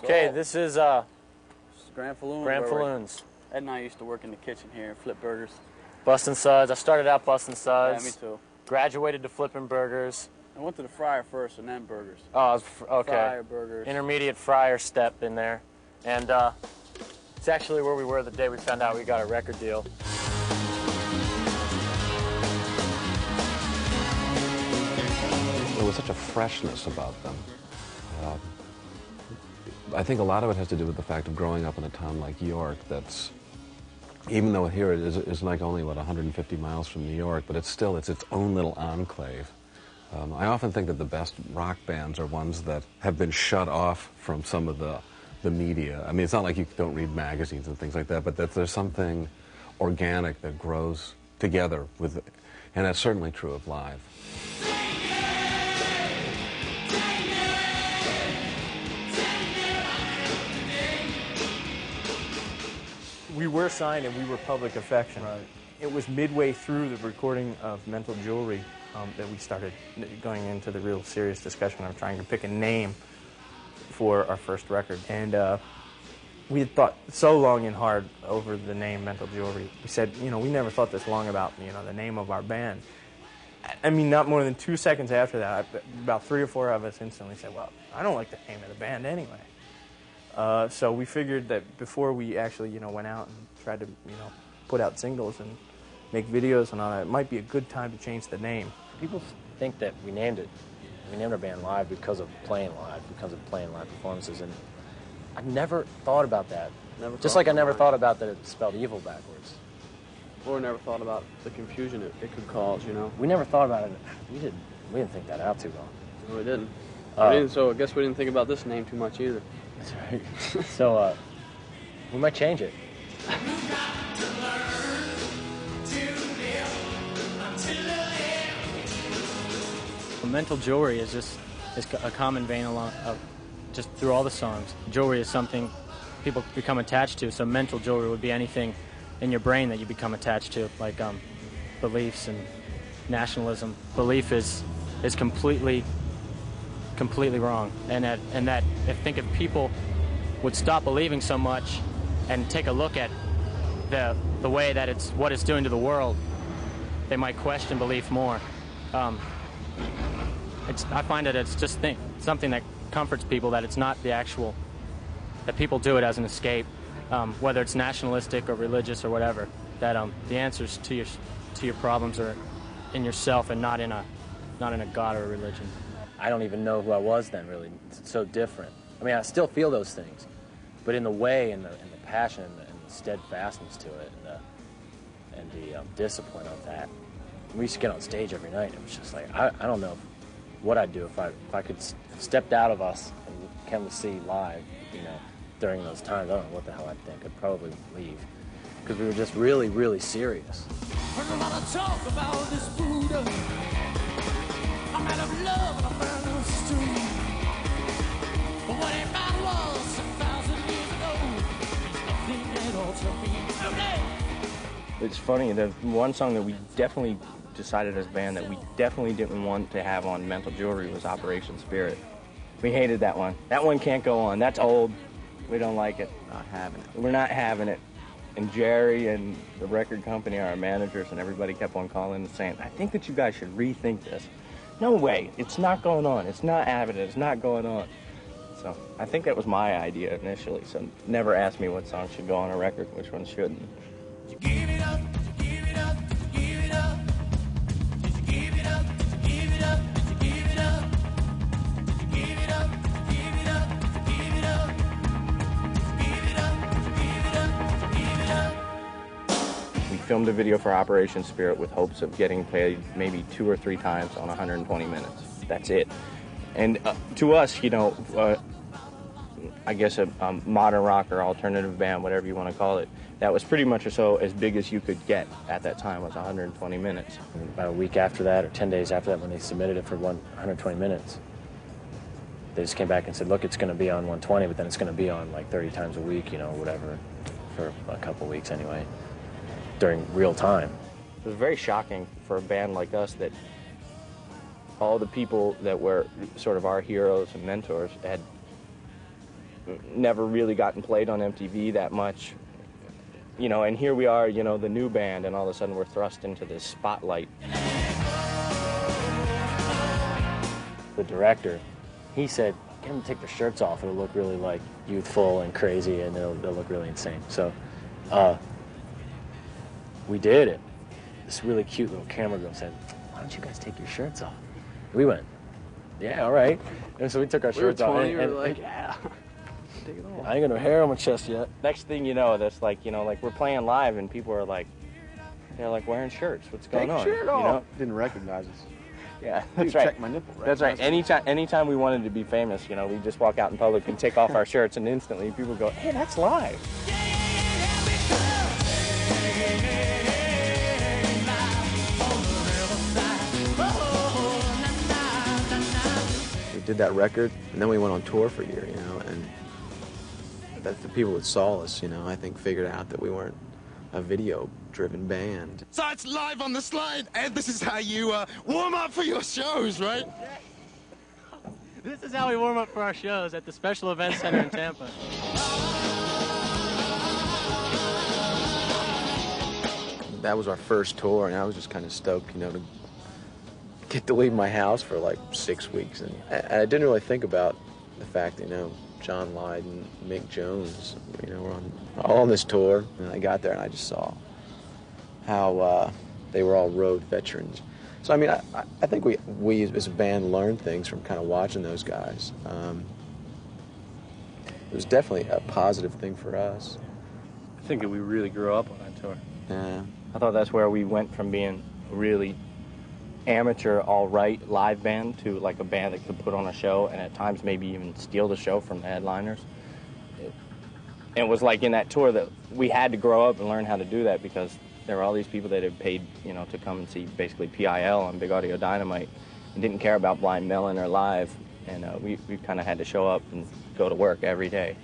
Okay, this is Grand Falloons. Grand Falloons. Ed and I used to work in the kitchen here, flip burgers. Bustin' suds. I started out busting suds. Yeah, me too. Graduated to flipping burgers. I went to the fryer first and then burgers. Oh, okay. Fryer, burgers. Intermediate fryer step in there. And it's actually where we were the day we found out we got a record deal. There was such a freshness about them. I think a lot of it has to do with the fact of growing up in a town like York that's, even though here it is like only, what, 150 miles from New York, but it's its own little enclave. I often think that the best rock bands are ones that have been shut off from some of the media. I mean, it's not like you don't read magazines and things like that, but that there's something organic that grows together with, and that's certainly true of live. We were signed and we were public affection. Right. It was midway through the recording of Mental Jewelry that we started going into the real serious discussion of trying to pick a name for our first record. And we had thought so long and hard over the name Mental Jewelry. We said, you know, we never thought this long about, you know, the name of our band. I mean, not more than 2 seconds after that, about 3 or 4 of us instantly said, well, I don't like the name of the band anyway. So we figured that before we actually, you know, went out and tried to, you know, put out singles and make videos and all that, it might be a good time to change the name. People think that we named our band Live because of playing live, performances, and I never thought about that. Just like I never thought about that it spelled evil backwards. Or never thought about the confusion it could cause, you know. We never thought about it. We didn't think that out too long. No, we didn't. So I guess we didn't think about this name too much either. That's right. So we might change it. Mental jewelry is just a common vein along just through all the songs. Jewelry is something people become attached to, so mental jewelry would be anything in your brain that you become attached to, like beliefs and nationalism. Belief is completely wrong, and that if people would stop believing so much and take a look at the way that what it's doing to the world, they might question belief more. I find that it's just something that comforts people, that it's not the actual, that people do it as an escape, whether it's nationalistic or religious or whatever, that the answers to your problems are in yourself and not in a God or a religion. I don't even know who I was then, really. It's so different. I mean, I still feel those things, but in the way and the passion and the steadfastness to it and the discipline of that. We used to get on stage every night. It was just like, I don't know what I'd do if I could stepped out of us and come to see live, you know, during those times. I don't know what the hell I'd think. I'd probably leave because we were just really, really serious. Heard a lot of talk about this Buddha. I'm out of love and I'm out of stew. But what it found was 1,000 years ago. Nothing at all to me. It's funny, the one song that we definitely decided as a band that we definitely didn't want to have on Mental Jewelry was Operation Spirit. We hated that one. That one can't go on. That's old. We don't like it. Not having it. We're not having it. And Jerry and the record company, our managers, and everybody kept on calling and saying, I think that you guys should rethink this. No way. It's not going on. It's not having it. It's not going on. So I think that was my idea initially. So never ask me what song should go on a record, which one shouldn't. You give it up, give it up, give it up. Did you give it up, give it up, did you give it up? Give it up, give it up, give it up. Give it up, give it up, give it up. We filmed a video for Operation Spirit with hopes of getting played maybe 2 or 3 times on 120 minutes. That's it. And to us, you know, I guess a modern rock or alternative band, whatever you want to call it, that was pretty much so as big as you could get at that time, was 120 minutes. And about a week after that, or 10 days after that, when they submitted it for 120 minutes, they just came back and said, look, it's going to be on 120, but then it's going to be on like 30 times a week, you know, whatever, for a couple weeks anyway, during real time. It was very shocking for a band like us that all the people that were sort of our heroes and mentors had never really gotten played on MTV that much. You know, and here we are, you know, the new band, and all of a sudden we're thrust into this spotlight. The director, he said, get them to take their shirts off. It'll look really, like, youthful and crazy, and they'll look really insane. So we did it. This really cute little camera girl said, why don't you guys take your shirts off? We went, yeah, all right. And so we took our shirts off. We were 20, and, we were like, yeah. Take it off. I ain't got no hair on my chest yet. Next thing you know, that's like, you know, like we're playing live and people are like, they're like wearing shirts. What's going on? Take your shirt You off. know? Didn't recognize us. Yeah, Dude, that's right. check my nipple. That's right. Anytime we wanted to be famous, you know, we just walk out in public and take off our shirts, and instantly people go, hey, that's live. We did that record, and then we went on tour for a year, you know, and that's the people that saw us, you know, I think figured out that we weren't a video-driven band. So it's live on the slide, and this is how you warm up for your shows, right? This is how we warm up for our shows at the Special Events Center in Tampa. That was our first tour, and I was just kind of stoked, you know, to get to leave my house for like 6 weeks. And I didn't really think about the fact that, you know, John Lydon, Mick Jones, you know, were all on this tour. And I got there and I just saw how they were all road veterans. So, I mean, I think we as a band learned things from kind of watching those guys. It was definitely a positive thing for us. I think that we really grew up on that tour. Yeah. I thought that's where we went from being a really amateur, all-right live band to like a band that could put on a show and at times maybe even steal the show from the headliners. It was like in that tour that we had to grow up and learn how to do that, because there were all these people that had paid, you know, to come and see basically PIL on Big Audio Dynamite and didn't care about Blind Melon or live, and we kind of had to show up and go to work every day.